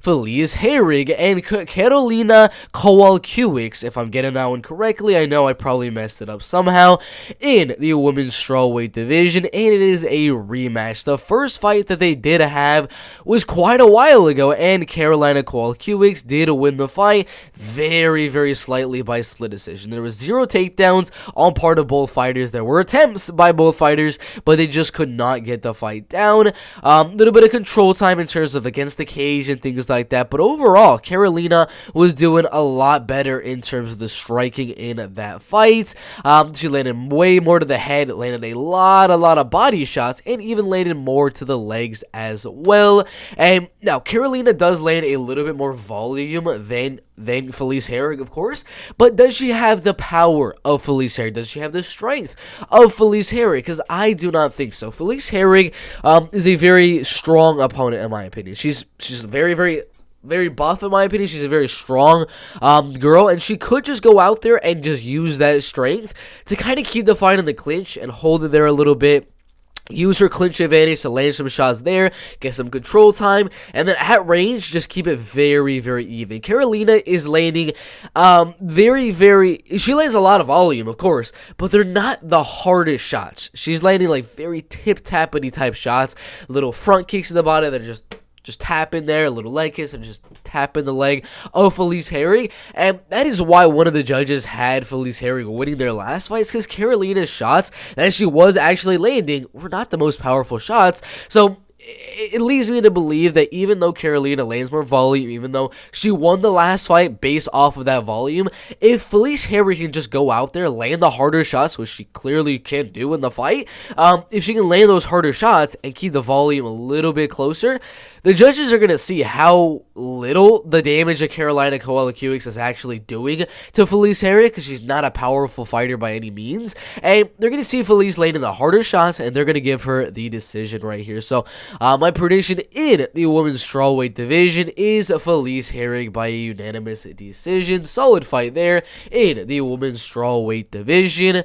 Felice Herrig and Karolina Kowalkiewicz, if I'm getting that one correctly. I know I probably messed it up somehow, in the women's strawweight division, and it is a rematch. The first fight that they did have was quite a while ago, and Karolina Kowalkiewicz did win the fight very, very slightly by split decision. There was 0 takedowns on part of both fighters. There were attempts by both fighters, but they just could not get the fight down. Little bit of control time in terms of against the cage and things like that, but overall, Karolina was doing a lot better in terms of the striking in that fight. She landed way more to the head, landed a lot of body shots, and even landed more to the legs as well. And now, Karolina does land a little bit more volume than Felice Herrig, of course, but does she have the power of Felice Herrig? Does she have the strength of Felice Herrig? Because I do not think so. Felice Herrig is a very strong opponent, in my opinion. She's very buff, in my opinion. She's a very strong girl, and she could just go out there and just use that strength to kind of keep the fight in the clinch and hold it there a little bit. Use her clinch advantage to land some shots there, get some control time, and then at range, just keep it very, very even. Karolina is landing she lands a lot of volume, of course, but they're not the hardest shots. She's landing like very tip-tappity type shots, little front kicks in the body that are just tap in there, a little leg kiss, and just tap in the leg of Felice Herrig. And that is why one of the judges had Felice Herrig winning their last fights, because Karolina's shots that she was actually landing were not the most powerful shots. So it leads me to believe that even though Karolina lands more volume, even though she won the last fight based off of that volume, if Felice Herrig can just go out there, land the harder shots, which she clearly can do in the fight, if she can land those harder shots and keep the volume a little bit closer, the judges are going to see how little the damage that Karolina Kowalkiewicz is actually doing to Felice Herrig, because she's not a powerful fighter by any means, and they're going to see Felice landing the harder shots, and they're going to give her the decision right here. So my prediction in the women's strawweight division is Felice Herrig by a unanimous decision. Solid fight there in the women's strawweight division.